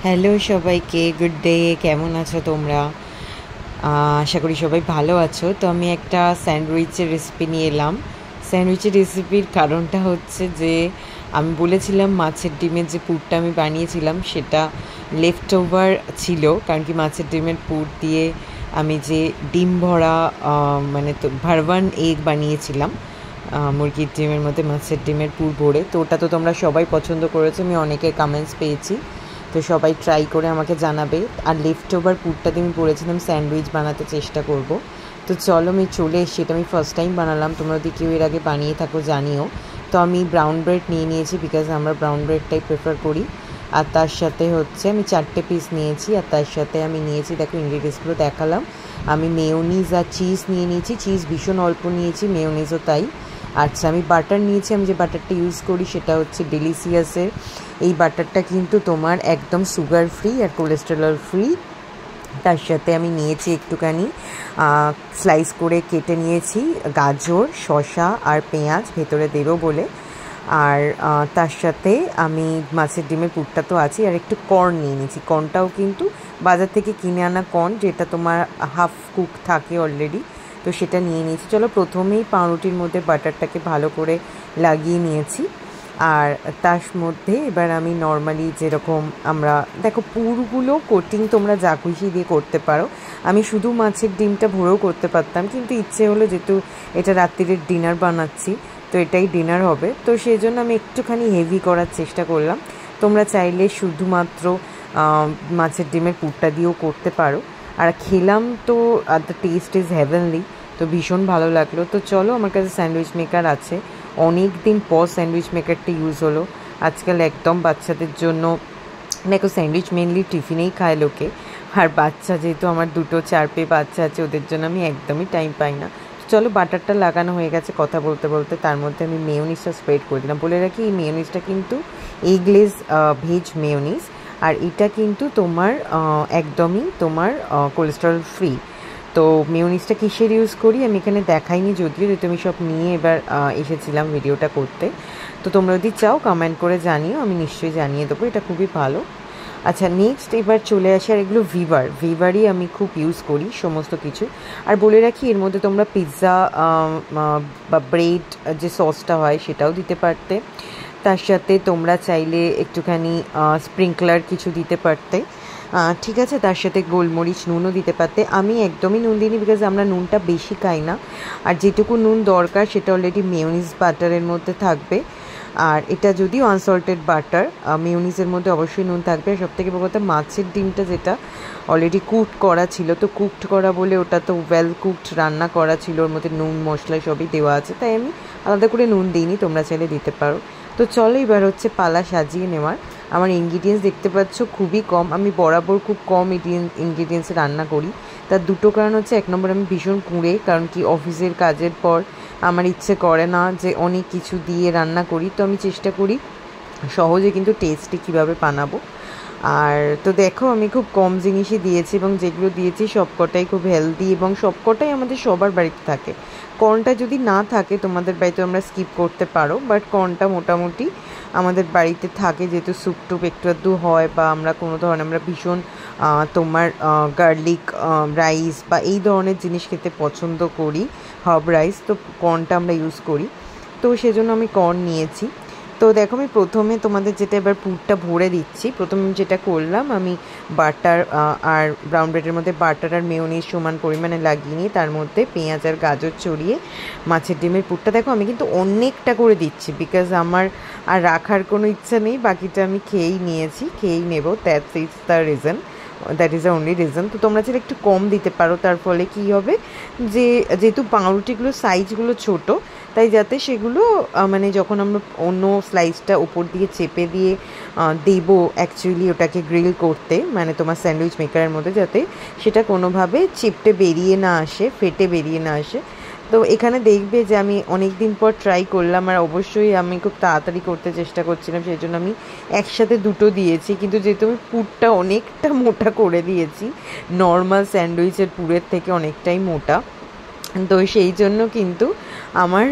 Hello সবাইকে, good day. কেমন আছো তোমরা? আশা করি সবাই ভালো আছো। তো আমি একটা স্যান্ডউইচের রেসিপি নিয়ে এলাম। স্যান্ডউইচের রেসিপির কারণটা হচ্ছে যে আমি বলেছিলাম মাছের ডিমের যে পুরটা আমি বানিয়েছিলাম সেটা লেফট ওভার ছিল, কারণ কি মাছের ডিমের পুর দিয়ে আমি যে ডিম ভরা মানে তো ভারওয়ান এগ বানিয়েছিলাম, মুরগির ডিমের মধ্যে মাছের ডিমের পুর ভরে। তো ওটা তো তোমরা সবাই পছন্দ করেছো, আমি অনেকের কমেন্টস পেয়েছি। তো সবাই ট্রাই করে আমাকে জানাবে। আর লেফট ওভার পুরটা দিয়ে আমি বলেছিলাম স্যান্ডউইচ বানাতে চেষ্টা করব। তো চলো আমি চলে এসেছি, এটা আমি ফার্স্ট টাইম বানালাম, তোমরা যদি কেউ এর আগে বানিয়ে থাকো জানিও। তো আমি ব্রাউন ব্রেড নিয়ে নিয়েছি, বিকজ আমরা ব্রাউন ব্রেডটাই প্রেফার করি। আর তার সাথে হচ্ছে আমি 4টে পিস নিয়েছি। আর তার সাথে আমি নিয়েছি, দেখো ইনগ্রিডিয়েন্টসগুলো দেখালাম, আমি মেয়োনিজ আর চিজ নিয়ে নিয়েছি। চিজ ভীষণ অল্প নিয়েছি, মেয়োনিজও তাই। আচ্ছা, আমি বাটার নিয়েছি। আমি যে বাটারটা ইউজ করি সেটা হচ্ছে ডেলিসিয়াসের। এই বাটারটা কিন্তু তোমার একদম সুগার ফ্রি আর কোলেস্টেরল ফ্রি। তার সাথে আমি নিয়েছি একটুখানি স্লাইস করে কেটে নিয়েছি গাজর, শসা আর পেঁয়াজ, ভেতরে দেবো বলে। আর তার সাথে আমি মাছের ডিমের পুরটা তো আছে, আর একটু কর্ন নিয়ে নিয়েছি। কর্নটাও কিন্তু বাজার থেকে কিনে আনা কর্ন, যেটা তোমার হাফ কুক থাকে অলরেডি, তো সেটা নিয়ে নিয়েছি। চলো প্রথমেই পাউরুটির মধ্যে বাটারটাকে ভালো করে লাগিয়ে নিয়েছি। আর তার মধ্যে এবার আমি নর্মালি যেরকম আমরা দেখো পুরগুলো কোটিং তোমরা যা খুশি দিয়ে করতে পারো। আমি শুধু মাছের ডিমটা ভরেও করতে পারতাম, কিন্তু ইচ্ছে হলো যেহেতু এটা রাত্রিরের ডিনার বানাচ্ছি, তো এটাই ডিনার হবে, তো সেই জন্য আমি একটুখানি হেভি করার চেষ্টা করলাম। তোমরা চাইলে শুধুমাত্র মাছের ডিমের পুরটা দিয়েও করতে পারো। আর খেলাম তো দ্য টেস্ট ইজ হেভেনলি, তো ভীষণ ভালো লাগলো। তো চলো, আমার কাছে স্যান্ডউইচ মেকার আছে, অনেক দিন পর স্যান্ডউইচ মেকারটা ইউজ হলো। আজকাল একদম বাচ্চাদের জন্য, দেখো স্যান্ডউইচ মেনলি টিফিনেই খায় লোকে, আর বাচ্চা যেহেতু আমার 2-4 বাচ্চা আছে, ওদের জন্য আমি একদমই টাইম পাই না। চলো, বাটারটা লাগানো হয়ে গেছে, কথা বলতে বলতে তার মধ্যে আমি মেয়োনিজটা স্প্রেড করে দিলাম। বলে রাখি, এই মেয়োনিজটা কিন্তু এগলেস ভেজ মেয়োনিজ, আর এটা কিন্তু তোমার একদমই তোমার কোলেস্টেরল ফ্রি। তো মেয়োনিজটা কিসের ইউজ করি আমি এখানে দেখাইনি, যদিও যেহেতু আমি সব নিয়ে এবার এসেছিলাম ভিডিওটা করতে। তো তোমরা যদি চাও কমেন্ট করে জানিও, আমি নিশ্চয়ই জানিয়ে দেবো, এটা খুবই ভালো। আচ্ছা, নেক্সট এবার চলে আসে, আর এগুলো ভিভারই আমি খুব ইউজ করি সমস্ত কিছু। আর বলে রাখি, এর মধ্যে তোমরা পিৎজা বা ব্রেড যে সসটা হয় সেটাও দিতে পারতে। তার সাথে তোমরা চাইলে একটুখানি স্প্রিংকলার কিছু দিতে পারতে, ঠিক আছে। তার সাথে গোলমরিচ, নুনও দিতে পারতে। আমি একদমই নুন দিইনি, বিকজ আমরা নুনটা বেশি খাই না, আর যেটুকু নুন দরকার সেটা অলরেডি মেয়োনিজ বাটারের মধ্যে থাকবে। আর এটা যদিও আনসল্টেড বাটার, মেয়োনিজের মধ্যে অবশ্যই নুন থাকবে। আর সবথেকে বড় কথা, মাছের ডিমটা যেটা অলরেডি কুকড করা ছিল, তো কুকড করা বলে ওটা তো ওয়েল কুকড রান্না করা ছিল, ওর মধ্যে নুন মশলা সবই দেওয়া আছে, তাই আমি আলাদা করে নুন দিইনি, তোমরা চাইলে দিতে পারো। তো চলো, এবার হচ্ছে পালা সাজিয়ে নেওয়ার। আমার ইনগ্রিডিয়েন্টস দেখতে পাচ্ছ খুবই কম, আমি বরাবর খুব কম ইনগ্রিডিয়েন্টসে রান্না করি। তার দুটো কারণ হচ্ছে, 1 নম্বর আমি ভীষণ কুঁড়ে, কারণ কি অফিসের কাজের পর আমার ইচ্ছে করে না যে অনেক কিছু দিয়ে রান্না করি, তো আমি চেষ্টা করি সহজে কিন্তু টেস্টি কীভাবে বানাবো। আর তো দেখো, আমি খুব কম জিনিসই দিয়েছি, এবং যেগুলো দিয়েছি সবকটাই খুব হেলদি, এবং সবকটাই আমাদের সবার বাড়িতে থাকে। কর্নটা যদি না থাকে তোমাদের বাড়িতে, আমরা স্কিপ করতে পারো, বাট কর্নটা মোটামুটি আমাদের বাড়িতে থাকে, যেহেতু স্যুপ টুপ একটু আধটু হয়, বা আমরা কোনো ধরনের আমরা ভীষণ তোমার গার্লিক রাইস বা এই ধরনের জিনিস খেতে পছন্দ করি, হার্ব রাইস, তো কর্নটা আমরা ইউজ করি, তো সেজন্য আমি কর্ন নিয়েছি। তো দেখো, আমি প্রথমে তোমাদের যেটা এবার পুরটা ভরে দিচ্ছি। প্রথমে যেটা করলাম, আমি বাটার আর ব্রাউন ব্রেডের মধ্যে বাটার আর মেয়োনিজ সমান পরিমাণে লাগিয়ে নিয়ে তার মধ্যে পেঁয়াজ আর গাজর ছড়িয়ে মাছের ডিমের পুরটা, দেখো আমি কিন্তু অনেকটা করে দিচ্ছি, বিকজ আমার আর রাখার কোনো ইচ্ছা নেই, বাকিটা আমি খেয়েই নেব, that is the reason, that is the only reason. তো তোমরা চাইলে একটু কম দিতে পারো, তার ফলে কী হবে যে যেহেতু পাউরুটিগুলোর সাইজগুলো ছোটো, তাই যাতে সেগুলো মানে যখন আমরা অন্য স্লাইসটা উপর দিয়ে চেপে দিয়ে দেবো অ্যাকচুয়ালি ওটাকে গ্রিল করতে, মানে তোমার স্যান্ডউইচ মেকারের মধ্যে, যাতে সেটা কোনোভাবে চিপটে বেরিয়ে না আসে, ফেটে বেরিয়ে না আসে। তো এখানে দেখবে যে আমি অনেক দিন পর ট্রাই করলাম, আর অবশ্যই আমি খুব তাড়াতাড়ি করতে চেষ্টা করছিলাম, সেই জন্য আমি একসাথে দুটো দিয়েছি, কিন্তু যেহেতু আমি পুরটা অনেকটা মোটা করে দিয়েছি, নর্মাল স্যান্ডউইচের পুরের থেকে অনেকটাই মোটা, তো সেই জন্য কিন্তু আমার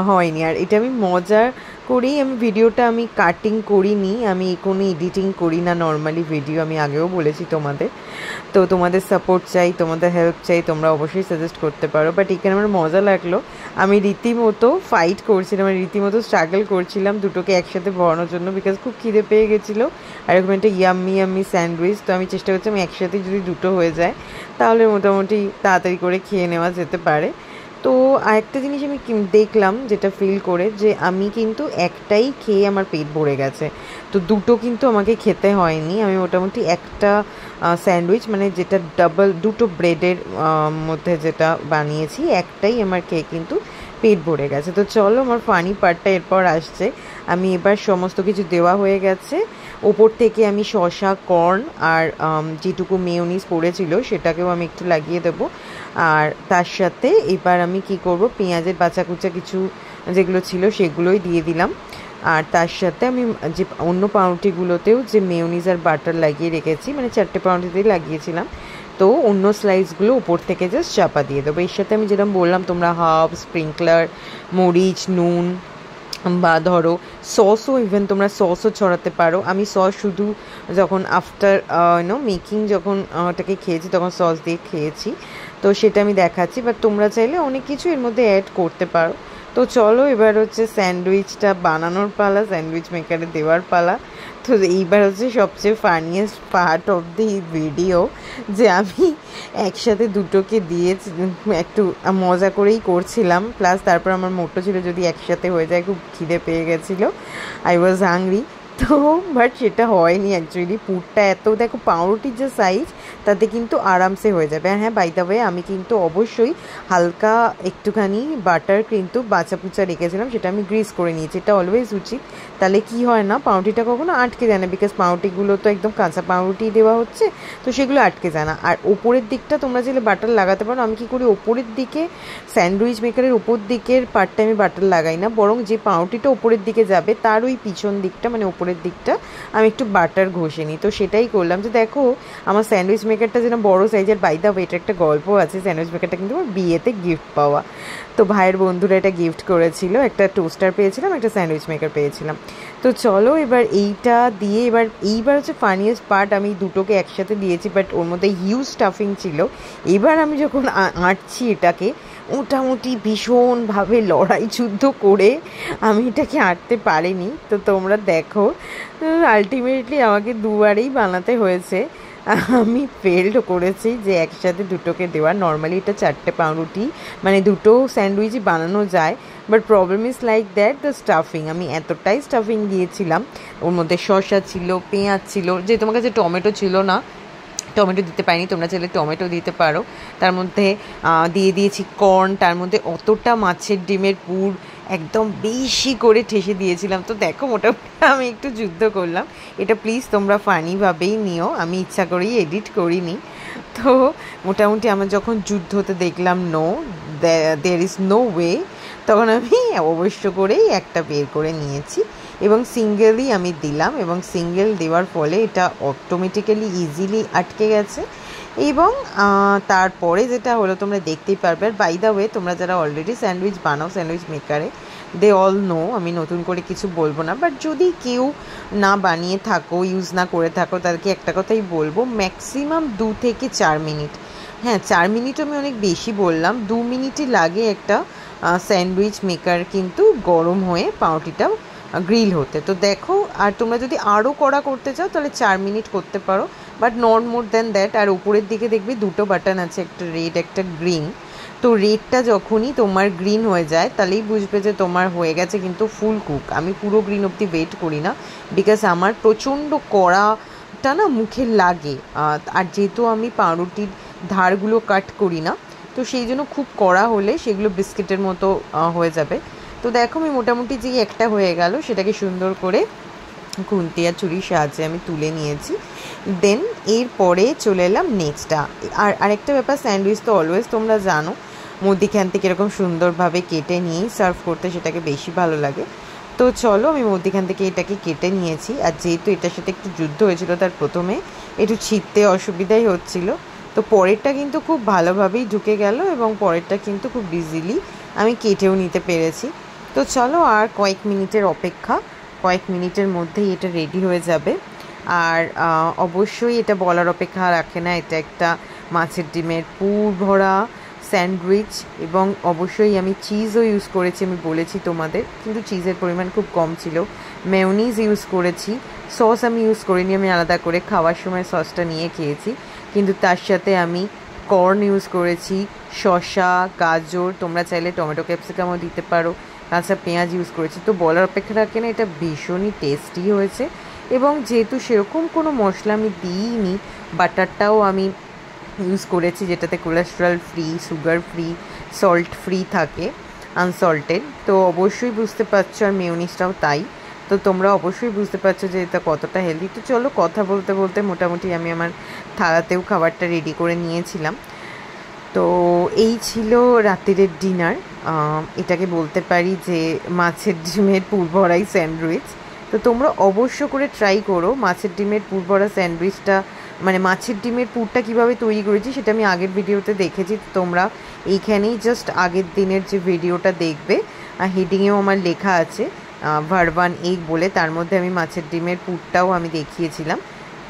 হয়নি। আর এটা আমি মজার করেই আমি ভিডিওটা আমি কাটিং করিনি, আমি কোনো এডিটিং করি না নর্মালি ভিডিও, আমি আগেও বলেছি তোমাদের। তো তোমাদের সাপোর্ট চাই, তোমাদের হেল্প চাই, তোমরা অবশ্যই সাজেস্ট করতে পারো। বাট এখানে আমার মজা লাগলো, আমি রীতিমতো ফাইট করছিলাম, আমি রীতিমতো স্ট্রাগল করছিলাম দুটোকে একসাথে ভরানোর জন্য, বিকজ খুব খিদে পেয়ে গেছিলো। আর এরকম একটা ইয়াম্মি স্যান্ডউইচ, তো আমি চেষ্টা করছি আমি একসাথে যদি দুটো হয়ে যায় তাহলে মোটামুটি তাড়াতাড়ি করে খেয়ে নেওয়া যেতে পারে। তো আরেকটা জিনিস আমি দেখলাম যেটা ফিল করে, যে আমি কিন্তু একটাই খেয়ে আমার পেট ভরে গেছে, তো দুটো কিন্তু আমাকে খেতে হয়নি। আমি মোটামুটি একটা স্যান্ডউইচ মানে যেটা ডাবল দুটো ব্রেডের মধ্যে যেটা বানিয়েছি, একটাই আমার খেয়ে কিন্তু পেট ভরে গেছে। তো চলো আমার ফানি পার্টটা এরপর আসছে। আমি এবার সমস্ত কিছু দেওয়া হয়ে গেছে, ওপর থেকে আমি শসা, কর্ন আর যেটুকু মেয়োনিজ পড়েছিল সেটাকেও আমি একটু লাগিয়ে দেবো। আর তার সাথে এবার আমি কি করব, পেঁয়াজের বাছা কুচা কিছু যেগুলো ছিল সেগুলোই দিয়ে দিলাম। আর তার সাথে আমি যে অন্য পাউরুটিগুলোতেও যে মেয়োনিজ আর বাটার লাগিয়ে রেখেছি, মানে 4টে পাউরুটিতেই লাগিয়েছিলাম, তো অন্য স্লাইসগুলো উপর থেকে জাস্ট চাপা দিয়ে দেবো। এর সাথে আমি যেরকম বললাম, তোমরা হাফ স্প্রিংকলার, মরিচ, নুন বা ধরো সসও, ইভেন তোমরা সসও ছড়াতে পারো। আমি সস শুধু যখন আফটার মেকিং যখন ওটাকে খেয়েছি তখন সস দিয়ে খেয়েছি, তো সেটা আমি দেখাচ্ছি। বাট তোমরা চাইলে অনেক কিছু এর মধ্যে অ্যাড করতে পারো। তো চলো এবার হচ্ছে স্যান্ডউইচটা বানানোর পালা, স্যান্ডউইচ মেকারে দেওয়ার পালা। তো এইবার হচ্ছে সবচেয়ে funniest part of the video, যে আমি একসাথে দুটোকে দিয়ে একটু মজা করেই করছিলাম, প্লাস তারপর আমার মোটো ছিল যদি একসাথে হয়ে যায়, খুব খিদে পেয়ে গেছিলো, আই ওয়াজ হাংরি। তো বাট সেটা হয়নি অ্যাকচুয়ালি, পুরটা এত, দেখো পাউরুটির যে সাইজ তাতে কিন্তু আরামসে হয়ে যাবে। আর হ্যাঁ, বাই দ্য ওয়ে আমি কিন্তু অবশ্যই হালকা একটুখানি বাটার কিন্তু বাছা পুচা রেখেছিলাম, সেটা আমি গ্রিস করে নিয়েছি, এটা অলওয়েজ উচিত। তাহলে কি হয় না, পাউরুটিটা কখনো আটকে যায় না, বিকজ পাউরুটিগুলো তো একদম কাঁচা পাউরুটি দেওয়া হচ্ছে, তো সেগুলো আটকে যায় না। আর ওপরের দিকটা তোমরা চাইলে বাটার লাগাতে পারো, আমি কী করি ওপরের দিকে স্যান্ডউইচ মেকারের ওপর দিকের পার্টটা আমি বাটার লাগাই না, বরং যে পাউরুটিটা ওপরের দিকে যাবে তার ওই পিছন দিকটা মানে ওপরের দিকটা আমি একটু বাটার ঘষে নিই। তো সেটাই করলাম। যে দেখো আমার স্যান্ডউইচ মেকারটা যেন বড় সাইজের, বাই দ্য ওয়ে এটা একটা গল্প আছে, স্যান্ডউইচ মেকারটা কিন্তু আমার বিয়েতে গিফট পাওয়া, তো ভাইয়ের বন্ধুরা এটা গিফট করেছিল, একটা টোস্টার পেয়েছিলাম, একটা স্যান্ডউইচ মেকার পেয়েছিলাম। তো চলো এবার এইটা দিয়ে এইবার হচ্ছে ফানিয়েস্ট পার্ট, আমি দুটোকে একসাথে দিয়েছি বাট ওর মধ্যে হিউজ স্টাফিং ছিল। এবার আমি যখন আঁটছি এটাকে, মোটামুটি ভীষণভাবে লড়াই যুদ্ধ করে আমি এটাকে আঁটতে পারিনি। তো তোমরা দেখো আলটিমেটলি আমাকে দুবারেই বানাতে হয়েছে, আমি ফেলড করেছি যে একসাথে দুটোকে দেওয়া। নর্মালি এটা 4টে পাউরুটি মানে দুটো স্যান্ডউইচই বানানো যায়, but problem is like that the stuffing, আমি এতটাই স্টাফিং দিয়েছিলাম, ওর মধ্যে শসা ছিল, পেঁয়াজ ছিল, যে তোমার কাছে টমেটো ছিল না টমেটো দিতে পারিনি, তোমরা চাইলে টমেটো দিতে পারো। তার মধ্যে দিয়ে দিয়েছি কর্ন, তার মধ্যে অতটা মাছের ডিমের পুর একদম বেশি করে ঠেসে দিয়েছিলাম। তো দেখো মোটামুটি আমি একটু যুদ্ধ করলাম, এটা প্লিজ তোমরা ফানিভাবেই নিও, আমি ইচ্ছা করেই এডিট করিনি। তো মোটামুটি আমার যখন যুদ্ধ হতে দেখলাম no, there is no way, তখন আমি অবশ্য করেই একটা বের করে নিয়েছি এবং সিঙ্গেলই আমি দিলাম, এবং সিঙ্গেল দেওয়ার ফলে এটা অটোমেটিক্যালি ইজিলি আটকে গেছে। এবং তারপরে যেটা হলো তোমরা দেখতেই পারবে। আর বাই দ্য ওয়ে তোমরা যারা অলরেডি স্যান্ডউইচ বানাও স্যান্ডউইচ মেকারে, দে অল নো, আমি নতুন করে কিছু বলবো না, বাট যদি কেউ না বানিয়ে থাকো, ইউজ না করে থাকো, তাদেরকে একটা কথাই বলবো, ম্যাক্সিমাম 2 থেকে 4 মিনিট, হ্যাঁ 4 মিনিট আমি অনেক বেশি বললাম, 2 মিনিটই লাগে একটা স্যান্ডউইচ মেকার কিন্তু গরম হয়ে পাউরুটিটা গ্রিল হতে। তো দেখো, আর তোমরা যদি আরও কড়া করতে চাও তাহলে 4 মিনিট করতে পারো, but not more than that. আর উপরের দিকে দেখবে দুটো বাটন আছে, একটা রেড একটা গ্রিন, তো রেডটা যখনই তোমার গ্রিন হয়ে যায় তাহলেই বুঝবে যে তোমার হয়ে গেছে কিন্তু ফুল কুক। আমি পুরো গ্রিন অবধি ওয়েট করি না, বিকজ আমার প্রচণ্ড কড়াটা না মুখে লাগে, আর যেহেতু আমি পাউরুটির ধারগুলো কাট করি না, তো সেই জন্য খুব কড়া হলে সেগুলো বিস্কিটের মতো হয়ে যাবে। তো দেখো আমি মোটামুটি যে একটা হয়ে গেল সেটাকে সুন্দর করে খুন্তি আর ছুরির সাহায্যে আমি তুলে নিয়েছি। দেন এরপরে চলে এলাম নেক্সটটা। আর আরেকটা ব্যাপার, স্যান্ডউইচ তো অলওয়েজ তোমরা জানো মধ্যিখান থেকে এরকম সুন্দরভাবে কেটে নিয়েই সার্ভ করতে সেটাকে বেশি ভালো লাগে। তো চলো আমি মধ্যিখান থেকে এটাকে কেটে নিয়েছি, আর যেহেতু এটার সাথে একটু যুদ্ধ হয়েছিল তার প্রথমে একটু ছিঁড়তে অসুবিধাই হচ্ছিল, তো পরেরটা কিন্তু খুব ভালোভাবেই ঢুকে গেল এবং পরেরটা কিন্তু খুব ইজিলি আমি কেটেও নিতে পেরেছি। তো চলো আর কয়েক মিনিটের অপেক্ষা, কয়েক মিনিটের মধ্যেই এটা রেডি হয়ে যাবে। আর অবশ্যই এটা বলার অপেক্ষা রাখে না, এটা একটা মাছের ডিমের পুর ভরা স্যান্ডউইচ, এবং অবশ্যই আমি চিজও ইউজ করেছি, আমি বলেছি তোমাদের, কিন্তু চিজের পরিমাণ খুব কম ছিল। মেয়োনিজ ইউজ করেছি, সস আমি ইউজ করিনি, আমি আলাদা করে খাওয়ার সময় সসটা নিয়ে খেয়েছি। কিন্তু তার সাথে আমি কর্ন ইউজ করেছি, শসা, গাজর, তোমরা চাইলে টমেটো ক্যাপসিকামও দিতে পারো, কাঁচা পেঁয়াজ ইউজ করেছি। তো বলার অপেক্ষা রাখে না, এটা ভীষণই টেস্টি হয়েছে। এবং যেহেতু সেরকম কোনো মশলা আমি দিইনি, বাটারটাও আমি ইউজ করেছি যেটাতে cholesterol free, sugar free, salt free থাকে, আনসল্টেড। তো অবশ্যই বুঝতে পারছো, আর মেয়োনিজটাও তাই। তো তোমরা অবশ্যই বুঝতে পারছো যে এটা কতটা হেলদি। তো চলো, কথা বলতে বলতে মোটামুটি আমি আমার থালাতেও খাবারটা রেডি করে নিয়েছিলাম। তো এই ছিল রাত্রিরের ডিনার। এটাকে বলতে পারি যে মাছের ডিমের পুরভরাই স্যান্ডউইচ। তো তোমরা অবশ্য করে ট্রাই করো মাছের ডিমের পুরভরা স্যান্ডউইচটা। মানে মাছের ডিমের পুরটা কীভাবে তৈরি করেছি সেটা আমি আগের ভিডিওতে দেখেছি, তোমরা এইখানেই জাস্ট আগের দিনের যে ভিডিওটা দেখবে, হেডিংয়েও আমার লেখা আছে ভারবান এগ বলে, তার মধ্যে আমি মাছের ডিমের পুরটাও আমি দেখিয়েছিলাম।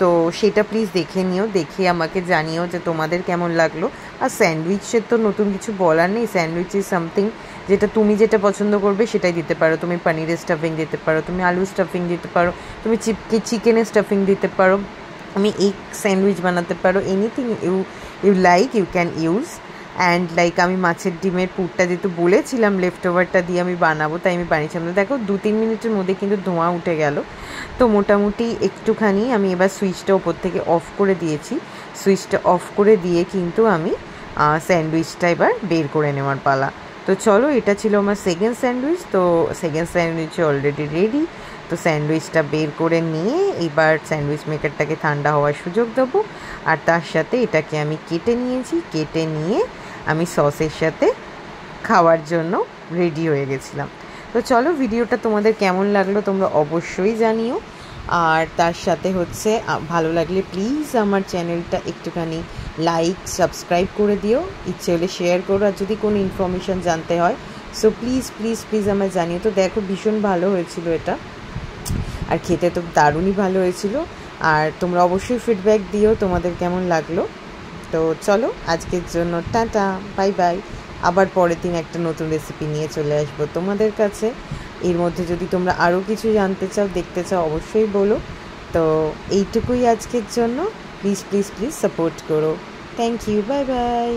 তো সেটা প্লিজ দেখে নিও, দেখে আমাকে জানিও যে তোমাদের কেমন লাগলো। আর স্যান্ডউইচের তো নতুন কিছু বলার নেই, স্যান্ডউইচ ইজ সামথিং যেটা তুমি যেটা পছন্দ করবে সেটাই দিতে পারো। তুমি পনিরের স্টাফিং দিতে পারো, তুমি আলু স্টাফিং দিতে পারো, তুমি চিকেনের স্টাফিং দিতে পারো, তুমি এগ স্যান্ডউইচ বানাতে পারো, anything you like you can use. And like আমি মাছের ডিমের পুরটা যেহেতু বলেছিলাম লেফট ওভারটা দিয়ে আমি বানাবো, তাই আমি বানিয়েছিলাম। দেখো 2-3 মিনিটের মধ্যে কিন্তু ধোঁয়া উঠে গেল। তো মোটামুটি একটুখানি আমি এবার সুইচটা ওপর থেকে অফ করে দিয়েছি। সুইচটা অফ করে দিয়ে কিন্তু আমি স্যান্ডউইচটা এবার বের করে নেওয়ার পালা। তো চলো, এটা ছিল আমার সেকেন্ড স্যান্ডউইচ। তো সেকেন্ড স্যান্ডউইচ অলরেডি রেডি। তো স্যান্ডউইচটা বের করে নিয়ে এবার স্যান্ডউইচ মেকারটাকে ঠান্ডা হওয়ার সুযোগ দেবো। আর তার সাথে এটাকে আমি কেটে নিয়েছি, কেটে নিয়ে আমি সসের সাথে খাওয়ার জন্য রেডি হয়ে গেছিলাম। তো চলো, ভিডিওটা তোমাদের কেমন লাগলো তোমরা অবশ্যই জানিও। আর তার সাথে হচ্ছে ভালো লাগলে প্লিজ আমার চ্যানেলটা একটুখানি লাইক সাবস্ক্রাইব করে দিও, ইচ্ছে হলে শেয়ার করো, আর যদি কোনো ইনফরমেশান জানতে হয় সো প্লিজ প্লিজ প্লিজ আমায় জানিও। তো দেখো, ভীষণ ভালো হয়েছিল এটা, আর খেতে তো দারুণই ভালো হয়েছিল। আর তোমরা অবশ্যই ফিডব্যাক দিও তোমাদের কেমন লাগলো। তো চলো, আজকের জন্য টাটা, বাই বাই। আবার পরের দিন একটা নতুন রেসিপি নিয়ে চলে আসবো তোমাদের কাছে। এর মধ্যে যদি তোমরা আরও কিছু জানতে চাও, দেখতে চাও, অবশ্যই বলো। তো এইটুকুই আজকের জন্য। প্লিজ প্লিজ প্লিজ সাপোর্ট করো। Thank you, bye by.